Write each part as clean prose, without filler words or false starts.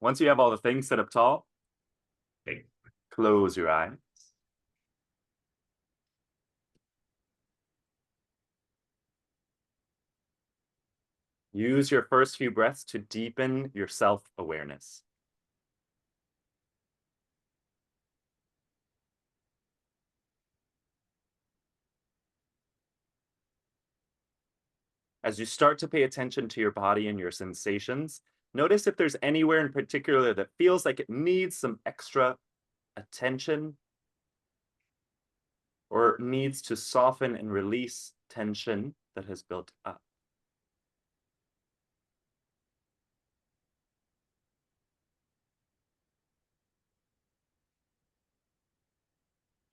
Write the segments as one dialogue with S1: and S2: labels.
S1: Once you have all the things set up tall, okay, close your eyes. Use your first few breaths to deepen your self-awareness. As you start to pay attention to your body and your sensations, notice if there's anywhere in particular that feels like it needs some extra attention or needs to soften and release tension that has built up.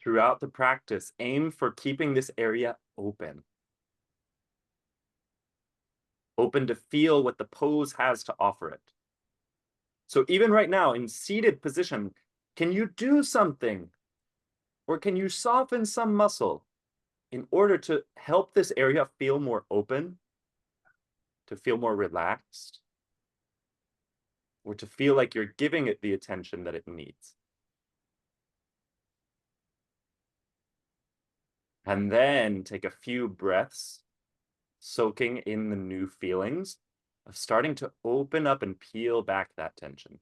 S1: Throughout the practice, aim for keeping this area open. Open to feel what the pose has to offer it. So even right now in seated position, can you do something or can you soften some muscle in order to help this area feel more open, to feel more relaxed, or to feel like you're giving it the attention that it needs? And then take a few breaths, soaking in the new feelings of starting to open up and peel back that tension.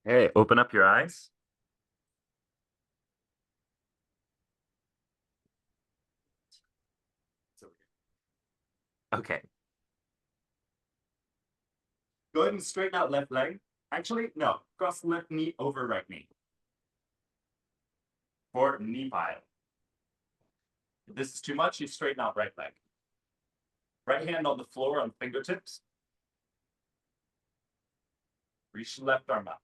S1: Hey, open up your eyes. Okay. Go ahead and straighten out left leg. Actually, no. Cross left knee over right knee. For knee pile. If this is too much, you straighten out right leg. Right hand on the floor on fingertips. Reach the left arm up.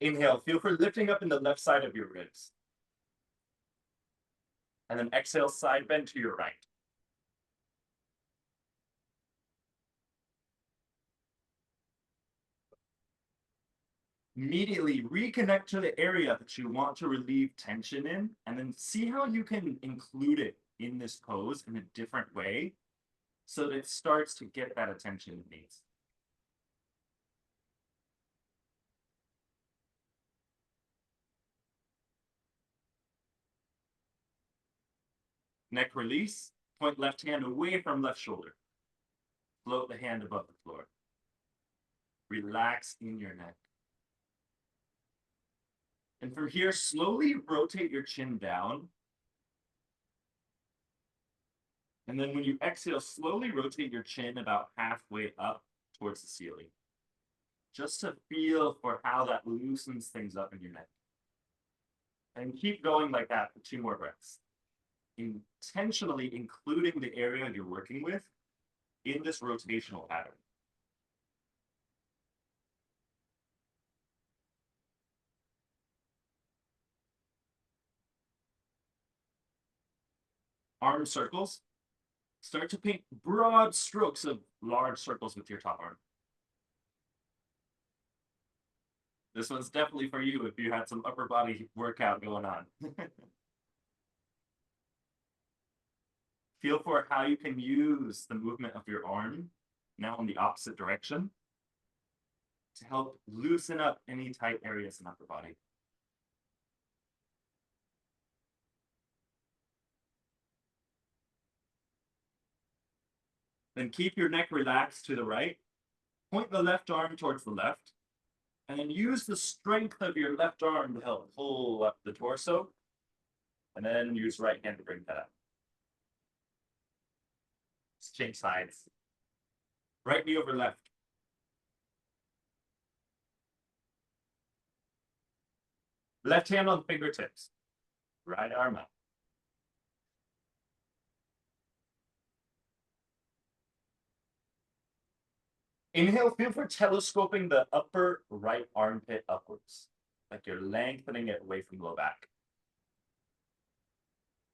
S1: Inhale, feel for lifting up in the left side of your ribs. And then exhale, side bend to your right. Immediately reconnect to the area that you want to relieve tension in, and then see how you can include it in this pose in a different way so that it starts to get that attention it needs. Neck release, point left hand away from left shoulder. Float the hand above the floor. Relax in your neck. And from here, slowly rotate your chin down. And then when you exhale, slowly rotate your chin about halfway up towards the ceiling. Just to feel for how that loosens things up in your neck. And keep going like that for 2 more breaths. Intentionally including the area you're working with in this rotational pattern. Arm circles. Start to paint broad strokes of large circles with your top arm. This one's definitely for you if you had some upper body workout going on. Feel for how you can use the movement of your arm, now in the opposite direction, to help loosen up any tight areas in upper body. Then keep your neck relaxed to the right. Point the left arm towards the left. And then use the strength of your left arm to help pull up the torso. And then use right hand to bring that up. Let's change sides. Right knee over left. Left hand on fingertips. Right arm up. Inhale, feel for telescoping the upper right armpit upwards, like you're lengthening it away from low back.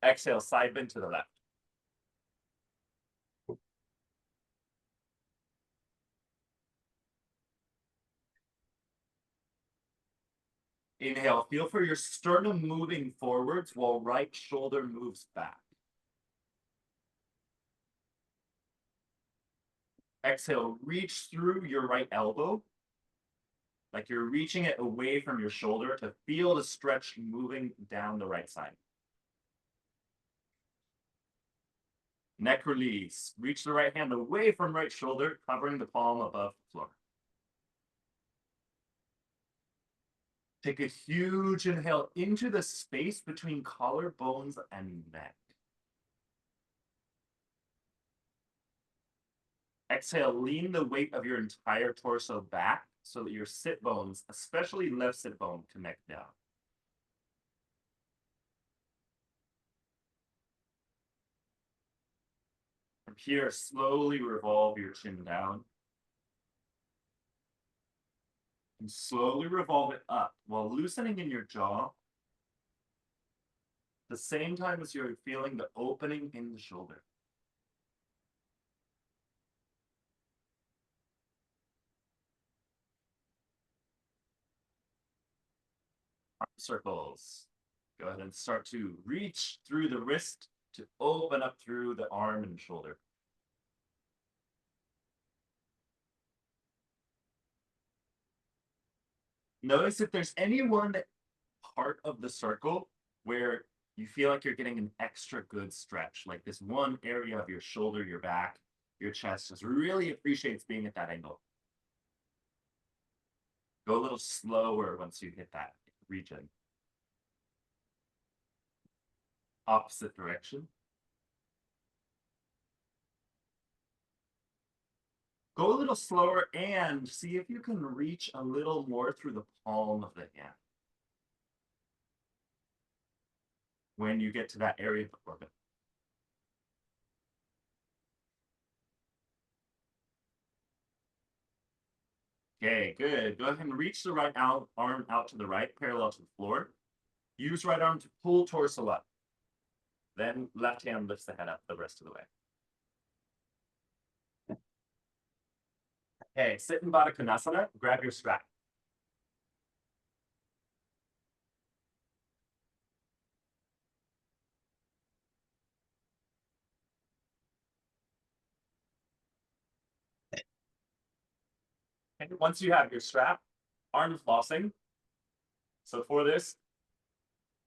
S1: Exhale, side bend to the left. Inhale, feel for your sternum moving forwards while right shoulder moves back. Exhale, reach through your right elbow, like you're reaching it away from your shoulder to feel the stretch moving down the right side. Neck release. Reach the right hand away from right shoulder, covering the palm above the floor. Take a huge inhale into the space between collarbones and neck. Exhale, lean the weight of your entire torso back so that your sit bones, especially left sit bone, connect down. From here, slowly revolve your chin down. And slowly revolve it up while loosening in your jaw. The same time as you're feeling the opening in the shoulder. Arm circles. Go ahead and start to reach through the wrist to open up through the arm and shoulder. Notice if there's any one part of the circle where you feel like you're getting an extra good stretch, like this one area of your shoulder, your back, your chest just really appreciates being at that angle. Go a little slower once you hit that region. Opposite direction. Go a little slower and see if you can reach a little more through the palm of the hand. When you get to that area of the orbit. Okay, good. Go ahead and reach the right arm out to the right, parallel to the floor. Use right arm to pull torso up. Then left hand lifts the head up the rest of the way. Okay, sit in Baddha Konasana, grab your strap. And once you have your strap, arm flossing. So for this,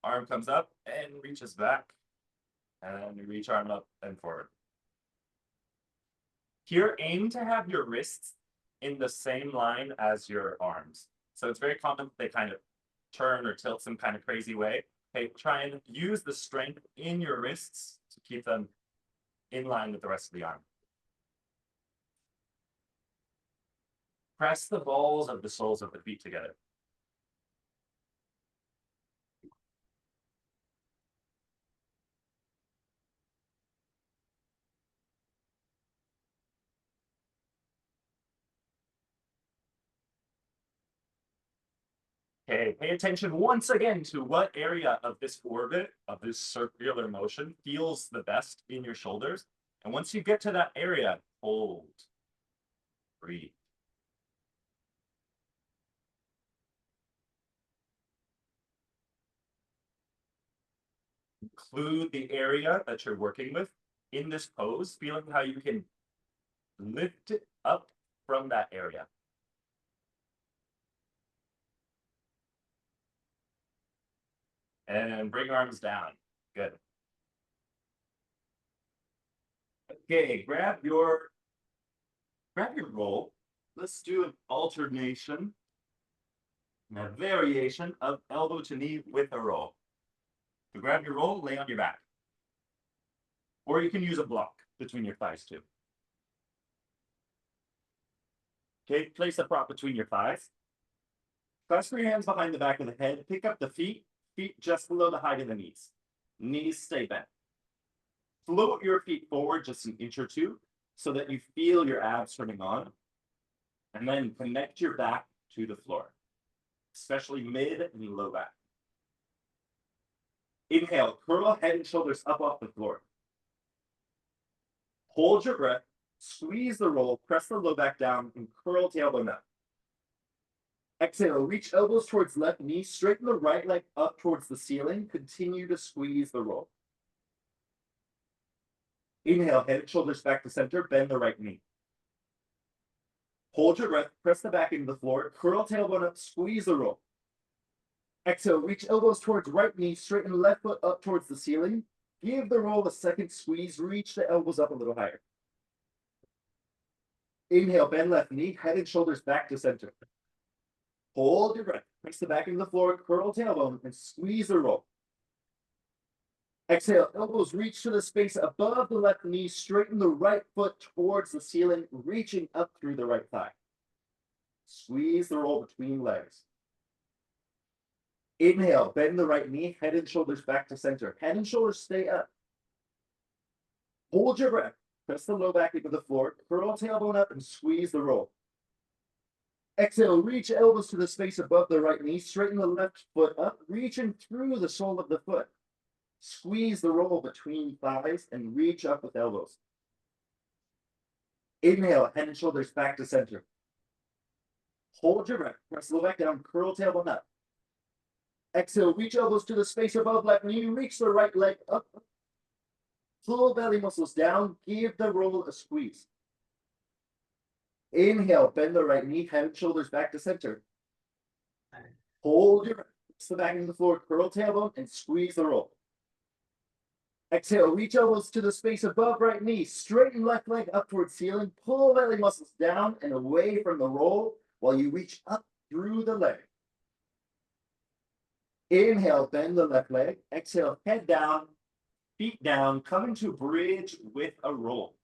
S1: arm comes up and reaches back. And you reach arm up and forward. Here, aim to have your wrists in the same line as your arms. So it's very common they kind of turn or tilt some kind of crazy way. Okay, try and use the strength in your wrists to keep them in line with the rest of the arm. Press the balls of the soles of the feet together. Okay, pay attention once again to what area of this orbit, of this circular motion, feels the best in your shoulders. And once you get to that area, hold, breathe. Include the area that you're working with in this pose, feeling how you can lift it up from that area. And bring arms down. Good. Okay, grab your roll. Let's do an alternation, a variation of elbow to knee with a roll. So grab your roll, lay on your back. Or you can use a block between your thighs too. Okay, place the prop between your thighs. Clasp your hands behind the back of the head. Pick up the feet just below the height of the knees. Knees stay bent. Float your feet forward just an inch or two so that you feel your abs turning on. And then connect your back to the floor, especially mid and low back. Inhale, curl head and shoulders up off the floor. Hold your breath, squeeze the roll, press the low back down, and curl tailbone up. Exhale, reach elbows towards left knee, straighten the right leg up towards the ceiling, continue to squeeze the roll. Inhale, head and shoulders back to center, bend the right knee. Hold your breath, press the back into the floor, curl tailbone up, squeeze the roll. Exhale, reach elbows towards right knee, straighten left foot up towards the ceiling. Give the roll a second squeeze, reach the elbows up a little higher. Inhale, bend left knee, head and shoulders back to center. Hold your breath, press the back into the floor, curl tailbone, and squeeze the roll. Exhale, elbows reach to the space above the left knee, straighten the right foot towards the ceiling, reaching up through the right thigh. Squeeze the roll between legs. Inhale, bend the right knee, head and shoulders back to center. Head and shoulders stay up. Hold your breath, press the low back into the floor, curl tailbone up, and squeeze the roll. Exhale, reach elbows to the space above the right knee, straighten the left foot up, reaching through the sole of the foot. Squeeze the roll between thighs and reach up with elbows. Inhale, head and shoulders back to center. Hold your breath, press the low back down, curl tailbone up. Exhale, reach elbows to the space above left knee, reach the right leg up. Pull belly muscles down, give the roll a squeeze. Inhale, bend the right knee, head and shoulders back to center. Hold your breath, press the back into the floor, curl tailbone, and squeeze the roll. Exhale, reach elbows to the space above right knee, straighten left leg up towards ceiling, pull belly muscles down and away from the roll while you reach up through the leg. Inhale, bend the left leg. Exhale, head down, feet down, come into bridge with a roll.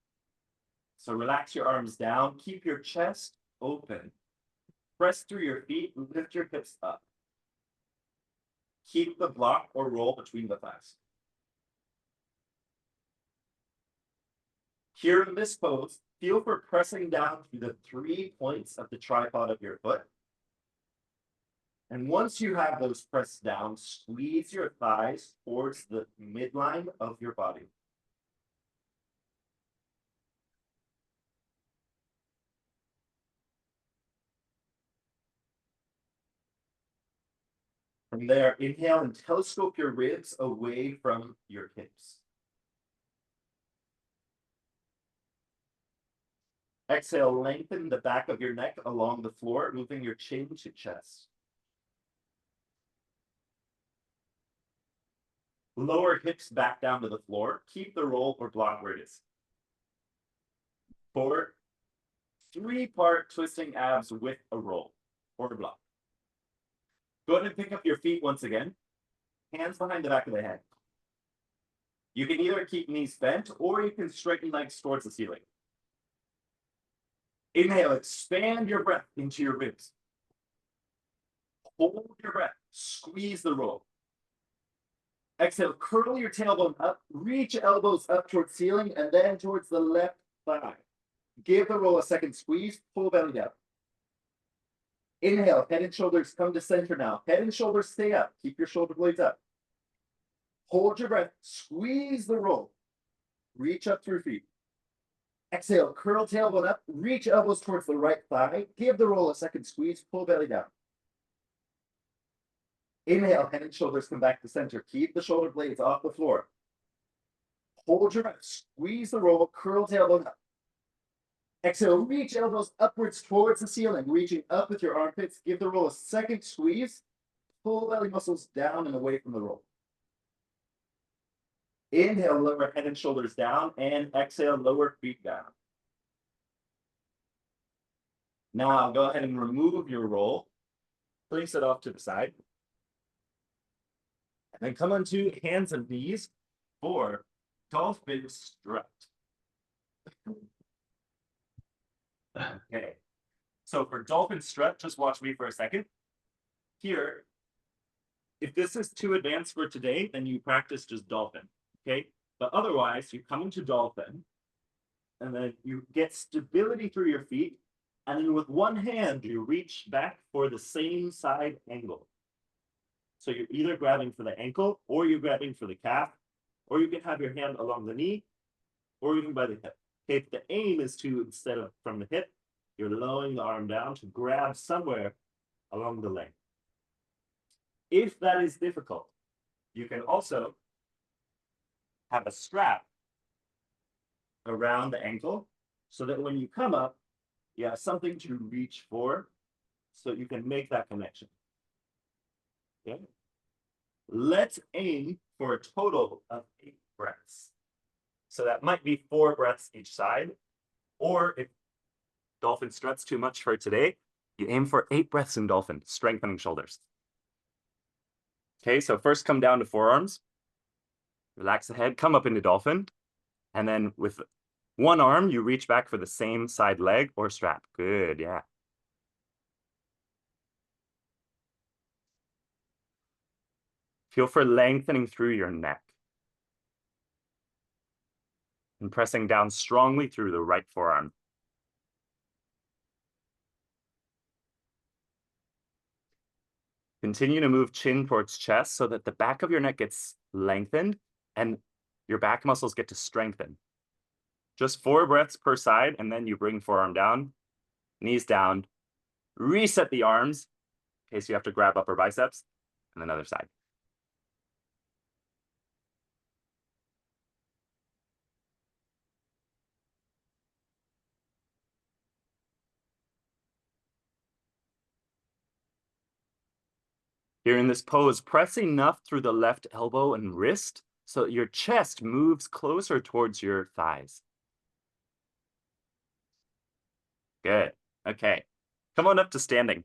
S1: So relax your arms down, keep your chest open. Press through your feet, lift your hips up. Keep the block or roll between the thighs. Here in this pose, feel for pressing down through the 3 points of the tripod of your foot. And once you have those pressed down, squeeze your thighs towards the midline of your body. From there, inhale and telescope your ribs away from your hips. Exhale, lengthen the back of your neck along the floor, moving your chin to chest. Lower hips back down to the floor. Keep the roll or block where it is. Forward. 3-part twisting abs with a roll or a block. Go ahead and pick up your feet once again. Hands behind the back of the head. You can either keep knees bent or you can straighten legs towards the ceiling. Inhale, expand your breath into your ribs. Hold your breath, squeeze the roll. Exhale, curl your tailbone up, reach elbows up towards ceiling and then towards the left thigh. Give the roll a second squeeze, pull belly down. Inhale, head and shoulders come to center now. Head and shoulders stay up, keep your shoulder blades up. Hold your breath, squeeze the roll. Reach up through feet. Exhale, curl tailbone up, reach elbows towards the right thigh. Give the roll a second squeeze, pull belly down. Inhale, head and shoulders come back to center. Keep the shoulder blades off the floor. Hold your breath, squeeze the roll, curl tailbone up. Exhale, reach elbows upwards towards the ceiling, reaching up with your armpits. Give the roll a second squeeze. Pull belly muscles down and away from the roll. Inhale, lower head and shoulders down, and exhale, lower feet down. Now, go ahead and remove your roll. Place it off to the side. And then come onto hands and knees for dolphin strut. Okay. So for dolphin strut, just watch me for a second. Here, if this is too advanced for today, then you practice just dolphin. Okay, but otherwise you come into dolphin and then you get stability through your feet, and then with one hand you reach back for the same side angle. So you're either grabbing for the ankle, or you're grabbing for the calf, or you can have your hand along the knee, or even by the hip. Okay, the aim is to, instead of from the hip, you're lowering the arm down to grab somewhere along the leg. If that is difficult, you can also have a strap around the ankle so that when you come up, you have something to reach for so you can make that connection. Okay. Let's aim for a total of 8 breaths. So that might be 4 breaths each side, or if dolphin struts too much for today, you aim for 8 breaths in dolphin, strengthening shoulders. Okay, so first come down to forearms, relax the head, come up into dolphin, and then with one arm, you reach back for the same side leg or strap. Good, yeah. Feel for lengthening through your neck and pressing down strongly through the right forearm. Continue to move chin towards chest so that the back of your neck gets lengthened and your back muscles get to strengthen. Just 4 breaths per side, and then you bring forearm down, knees down, reset the arms in case you have to grab upper biceps, and another side. Here in this pose, press enough through the left elbow and wrist so that your chest moves closer towards your thighs. Good. Okay. Come on up to standing.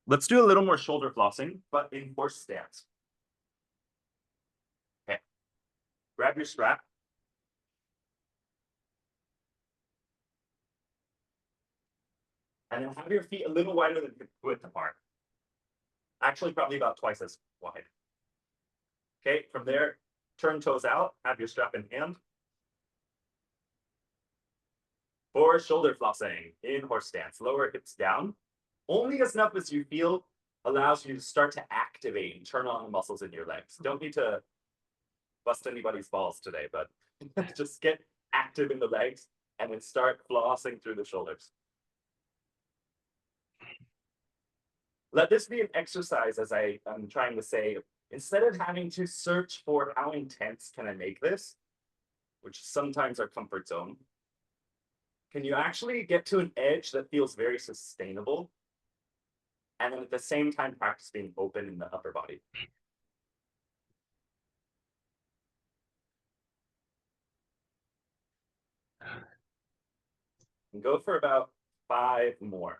S1: Let's do a little more shoulder flossing, but in horse stance. Okay. Grab your strap. And then have your feet a little wider than hip width apart. Actually, probably about twice as wide. Okay, from there, turn toes out, have your strap in hand. For shoulder flossing in horse stance, lower hips down. Only as enough as you feel allows you to start to activate and turn on the muscles in your legs. Don't need to bust anybody's balls today, but just get active in the legs and then start flossing through the shoulders. Let this be an exercise, as I am trying to say, instead of having to search for how intense can I make this, which is sometimes our comfort zone, can you actually get to an edge that feels very sustainable? And then at the same time, practice being open in the upper body. And go for about 5 more.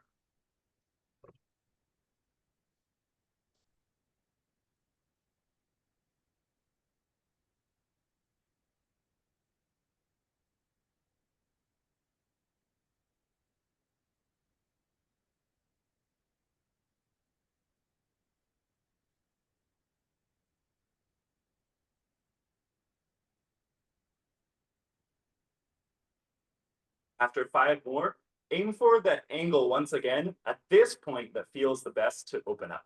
S1: After 5 more, aim for the angle once again at this point that feels the best to open up,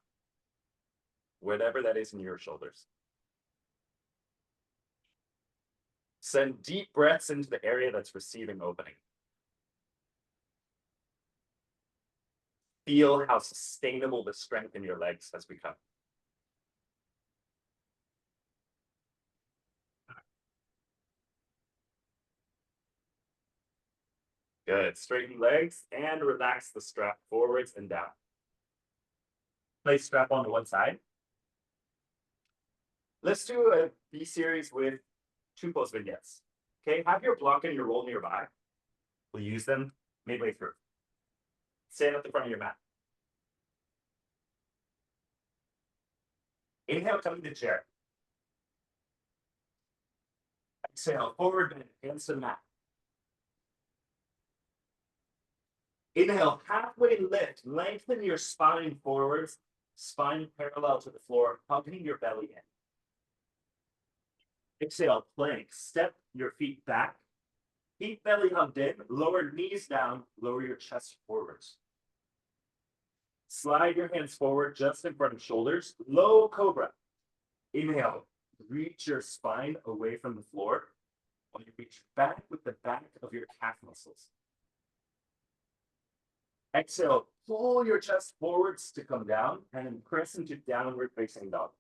S1: whatever that is in your shoulders. Send deep breaths into the area that's receiving opening. Feel how sustainable the strength in your legs has become. Good. Straighten legs and relax the strap forwards and down. Place strap on to one side. Let's do a B series with 2 pose vignettes. Okay, have your block and your roll nearby. We'll use them midway through. Stand at the front of your mat. Inhale, come to chair. Exhale, forward bend, hands to the mat. Inhale, halfway lift, lengthen your spine forwards, spine parallel to the floor, hugging your belly in. Exhale, plank, step your feet back, keep belly hugged in, lower knees down, lower your chest forwards. Slide your hands forward just in front of shoulders. Low cobra. Inhale. Reach your spine away from the floor while you reach back with the back of your calf muscles. Exhale. Pull your chest forwards to come down and then press into downward facing dog.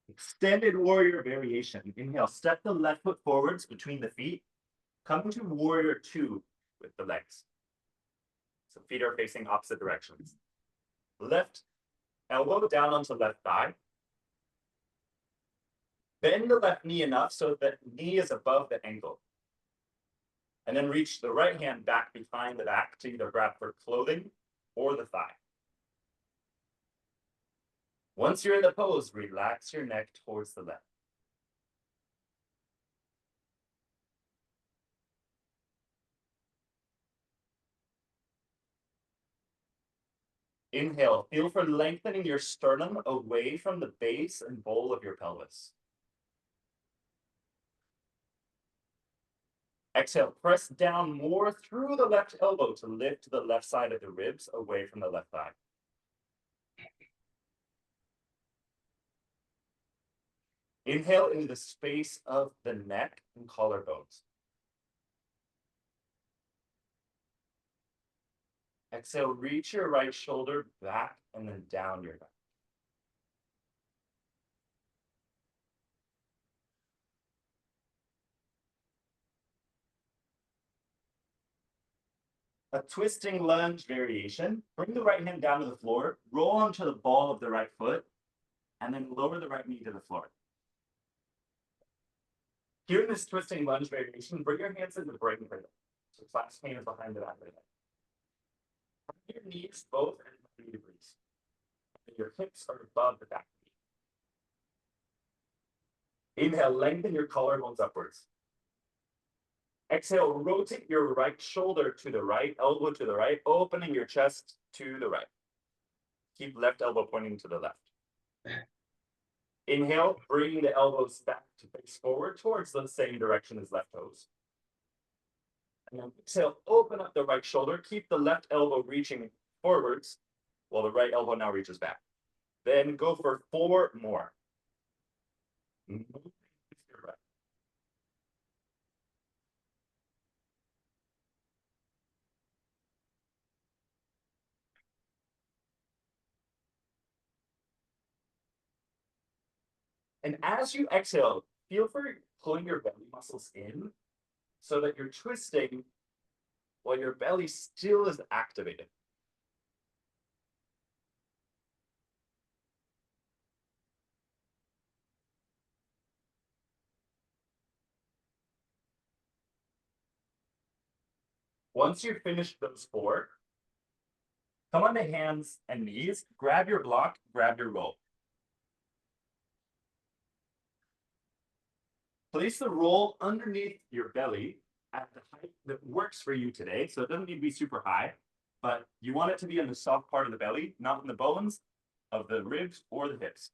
S1: Extended warrior variation. Inhale, step the left foot forwards between the feet. Come to warrior two with the legs. So feet are facing opposite directions. Left elbow down onto left thigh. Bend the left knee enough so that knee is above the ankle. And then reach the right hand back behind the back to either grab for clothing or the thigh. Once you're in the pose, relax your neck towards the left. Inhale, feel for lengthening your sternum away from the base and bowl of your pelvis. Exhale, press down more through the left elbow to lift the left side of the ribs away from the left thigh. Inhale into the space of the neck and collarbones. Exhale, reach your right shoulder back and then down your back. A twisting lunge variation. Bring the right hand down to the floor, roll onto the ball of the right foot, and then lower the right knee to the floor. Here in this twisting lunge variation, bring your hands into brain cradle. So clasp hands behind the back of the head. Bring your knees both at 90 degrees. And your hips are above the back knee. Inhale, lengthen your collarbones upwards. Exhale, rotate your right shoulder to the right, elbow to the right, opening your chest to the right. Keep left elbow pointing to the left. Inhale, bring the elbows back to face forward towards the same direction as left toes. And then exhale, open up the right shoulder, keep the left elbow reaching forwards while the right elbow now reaches back. Then go for 4 more. Move to your right. And as you exhale, feel for pulling your belly muscles in so that you're twisting while your belly still is activated. Once you've finished those 4, come on to hands and knees, grab your block, grab your roll. Place the roll underneath your belly at the height that works for you today. So it doesn't need to be super high, but you want it to be in the soft part of the belly, not in the bones of the ribs or the hips.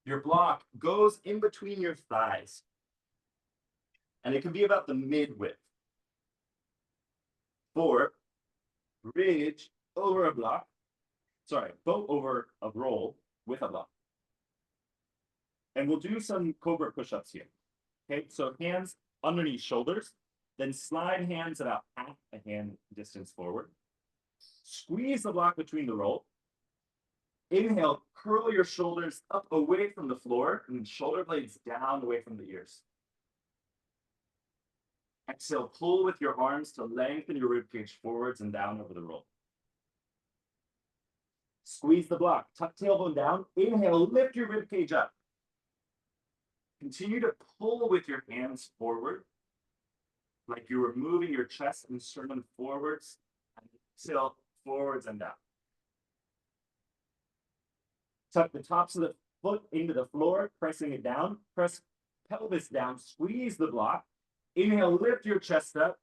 S1: Your block goes in between your thighs, and it can be about the mid-width. 4, ridge over a block. Sorry, boat over a roll with a block. And we'll do some cobra push-ups here. Okay, so hands underneath shoulders, then slide hands about half a hand distance forward. Squeeze the block between the roll. Inhale, curl your shoulders up away from the floor and shoulder blades down away from the ears. Exhale, pull with your arms to lengthen your ribcage forwards and down over the roll. Squeeze the block, tuck tailbone down. Inhale, lift your ribcage up. Continue to pull with your hands forward, like you were moving your chest and sternum forwards, and exhale, forwards and down. Tuck the tops of the foot into the floor, pressing it down. Press pelvis down, squeeze the block. Inhale, lift your chest up.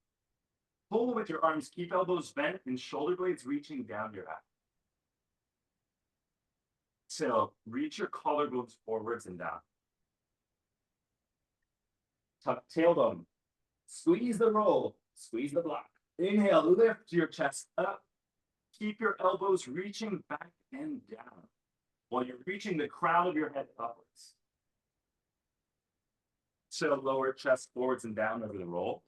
S1: Pull with your arms, keep elbows bent and shoulder blades reaching down your back. Exhale, reach your collarbones forwards and down. tuck tailbone. Squeeze the roll, squeeze the block. Inhale, lift your chest up. Keep your elbows reaching back and down while you're reaching the crown of your head upwards. So lower chest forwards and down over the roll.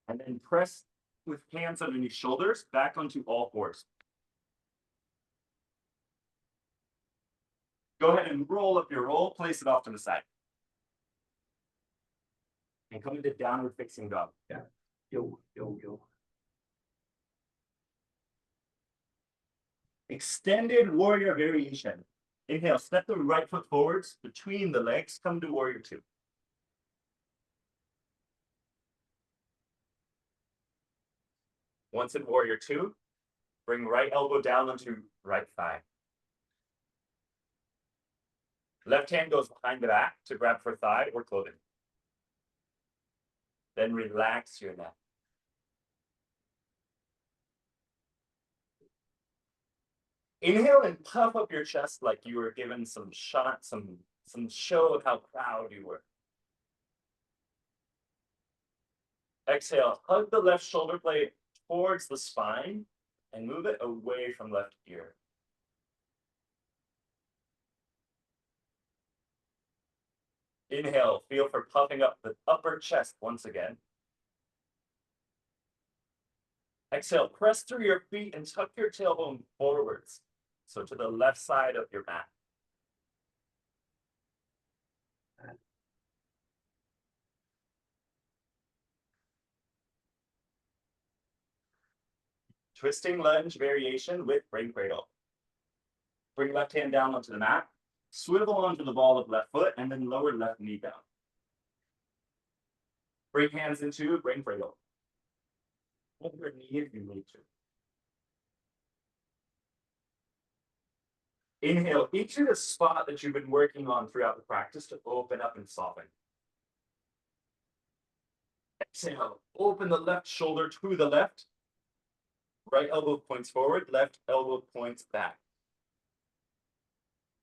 S1: And then press with hands underneath shoulders back onto all fours. Go ahead and roll up your roll, place it off to the side. And come into downward facing dog.
S2: Yeah. Yo, yo, yo.
S1: Extended warrior variation. Inhale, step the right foot forwards between the legs, come to warrior two. Once in warrior two, bring right elbow down onto right thigh. Left hand goes behind the back to grab for thigh or clothing. Then relax your neck. Inhale and puff up your chest like you were given some shot, some show of how proud you were. Exhale, hug the left shoulder blade towards the spine and move it away from left ear. Inhale, feel for puffing up the upper chest once again. Exhale, press through your feet and tuck your tailbone forwards, so to the left side of your mat. Twisting lunge variation with brain cradle. Bring left hand down onto the mat, swivel onto the ball of left foot, and then lower left knee down. Bring hands into brain cradle. Hold your knee if you need to. Inhale into the spot that you've been working on throughout the practice to open up and soften. Exhale, open the left shoulder to the left. Right elbow points forward, left elbow points back.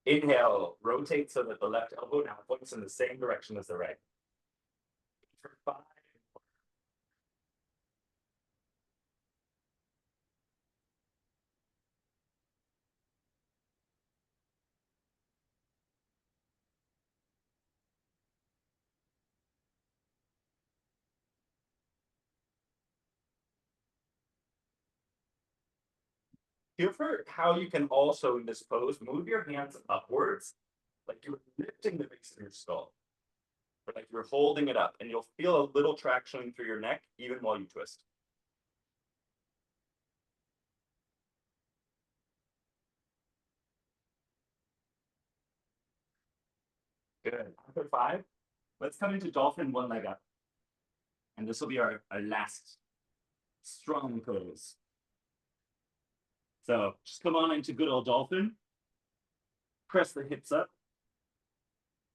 S1: Inhale, rotate so that the left elbow now points in the same direction as the right. For 5. Feel for how you can also, in this pose, move your hands upwards, like you're lifting the base of your skull, or like you're holding it up, and you'll feel a little traction through your neck even while you twist. Good. After 5, let's come into dolphin one leg up. And this will be our last strong pose. So just come on into good old dolphin. Press the hips up.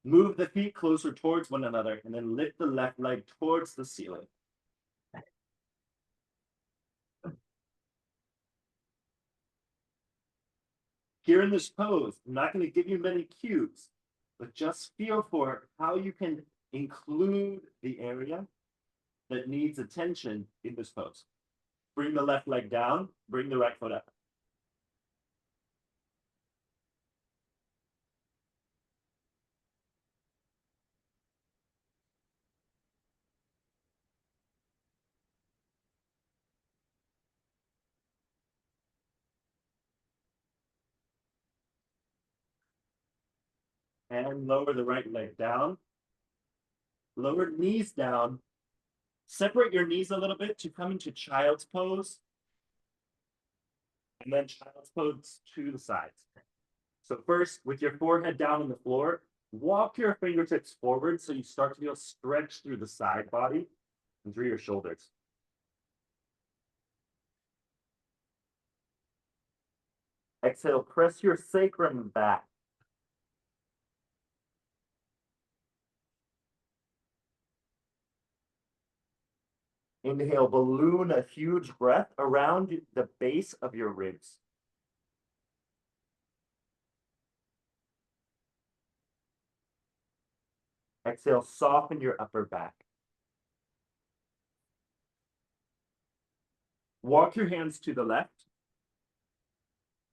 S1: Move the feet closer towards one another, and then lift the left leg towards the ceiling. Here in this pose, I'm not going to give you many cues, but just feel for how you can include the area that needs attention in this pose. Bring the left leg down, bring the right foot up. And lower the right leg down. Lower knees down. Separate your knees a little bit to come into child's pose. And then child's pose to the sides. So first, with your forehead down on the floor, walk your fingertips forward so you start to feel stretch through the side body and through your shoulders. Exhale, press your sacrum back. Inhale, balloon a huge breath around the base of your ribs. Exhale, soften your upper back. Walk your hands to the left.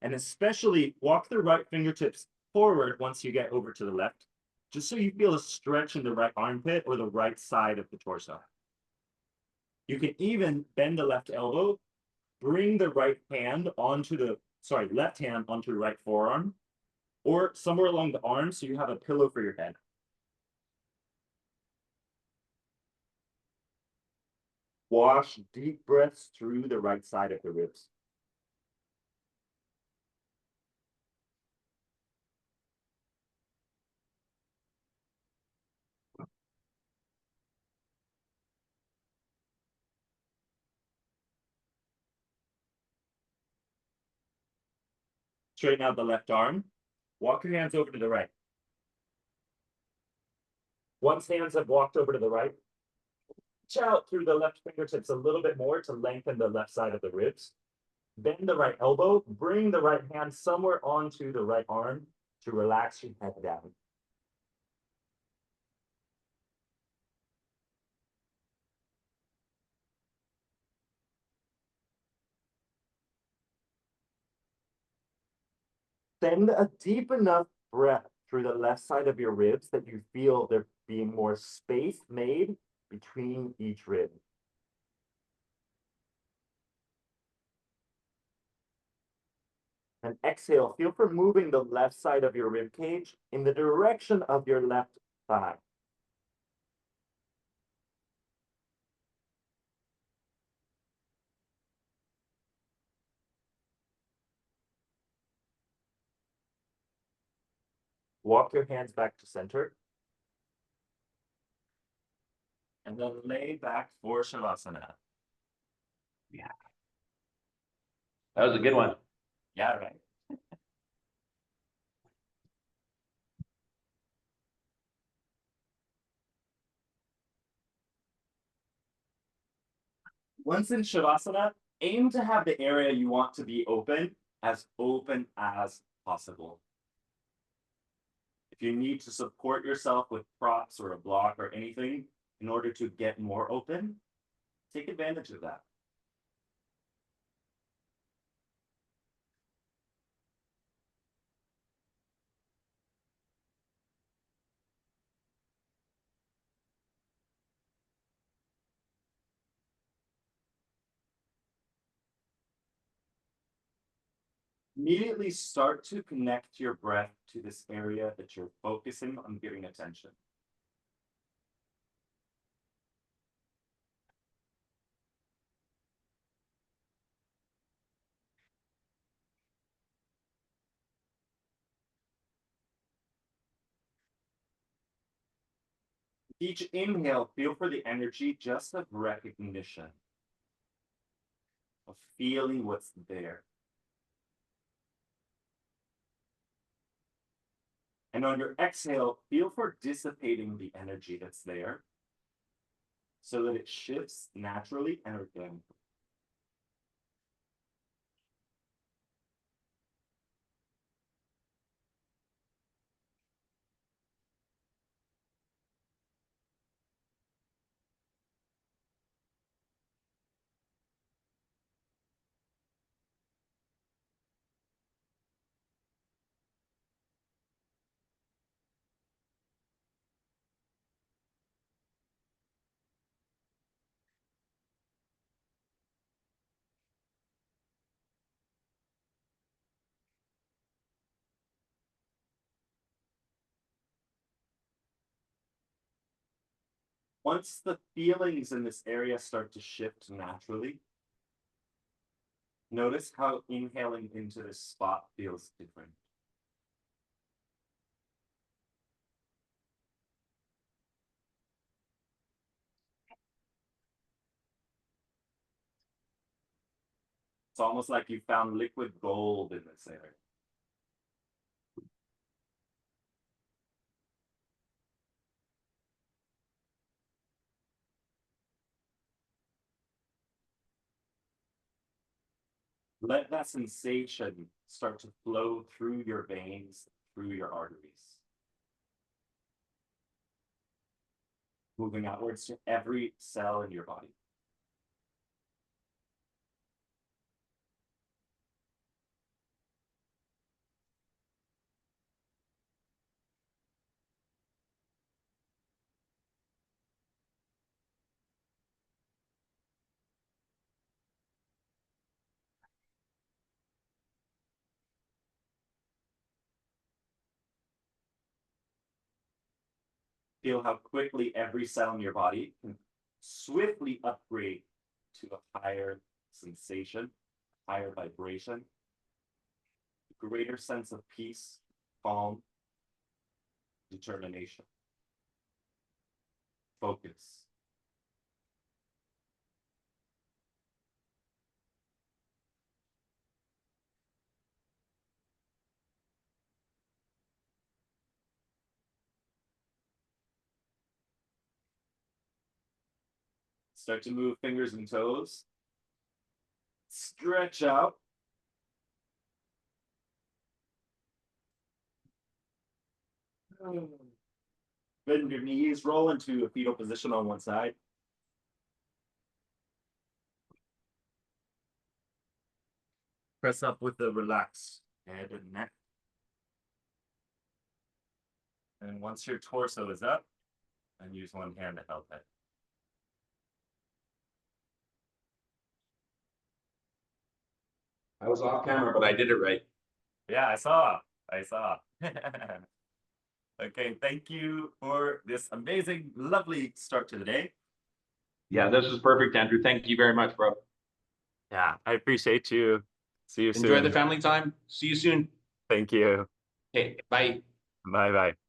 S1: And especially walk the right fingertips forward once you get over to the left, just so you feel a stretch in the right armpit or the right side of the torso. You can even bend the left elbow, bring the right hand onto the, left hand onto the right forearm, or somewhere along the arm so you have a pillow for your head. Wash deep breaths through the right side of the ribs. Straighten out the left arm. Walk your hands over to the right. Once hands have walked over to the right, reach out through the left fingertips a little bit more to lengthen the left side of the ribs. Bend the right elbow, bring the right hand somewhere onto the right arm to relax your head down. Send a deep enough breath through the left side of your ribs that you feel there being more space made between each rib. And exhale, feel for moving the left side of your rib cage in the direction of your left thigh. Walk your hands back to center. And then lay back for Savasana.
S2: Yeah. That was a good one.
S1: Yeah, right. Once in Shavasana, aim to have the area you want to be open as possible. If you need to support yourself with props or a block or anything in order to get more open, take advantage of that. Immediately start to connect your breath to this area that you're focusing on giving attention. Each inhale, feel for the energy just of recognition, of feeling what's there. And on your exhale, feel for dissipating the energy that's there so that it shifts naturally and organically. Once the feelings in this area start to shift naturally, notice how inhaling into this spot feels different. It's almost like you found liquid gold in this area. Let that sensation start to flow through your veins, through your arteries. moving outwards to every cell in your body. Feel how quickly every cell in your body can swiftly upgrade to a higher sensation, higher vibration, a greater sense of peace, calm, determination, focus. Start to move fingers and toes. Stretch out. Bend your knees, roll into a fetal position on one side. Press up with the relaxed head and neck. And once your torso is up, and use one hand to help it.
S2: I was off camera, but I did it right.
S1: Yeah, I saw. I saw. Okay, thank you for this amazing, lovely start to the day.
S2: Yeah, this was perfect, Andrew. Thank you very much, bro.
S1: Yeah, I appreciate you. See you soon.
S2: Enjoy the family time. See you soon.
S1: Thank you.
S2: Okay, bye.
S1: Bye bye.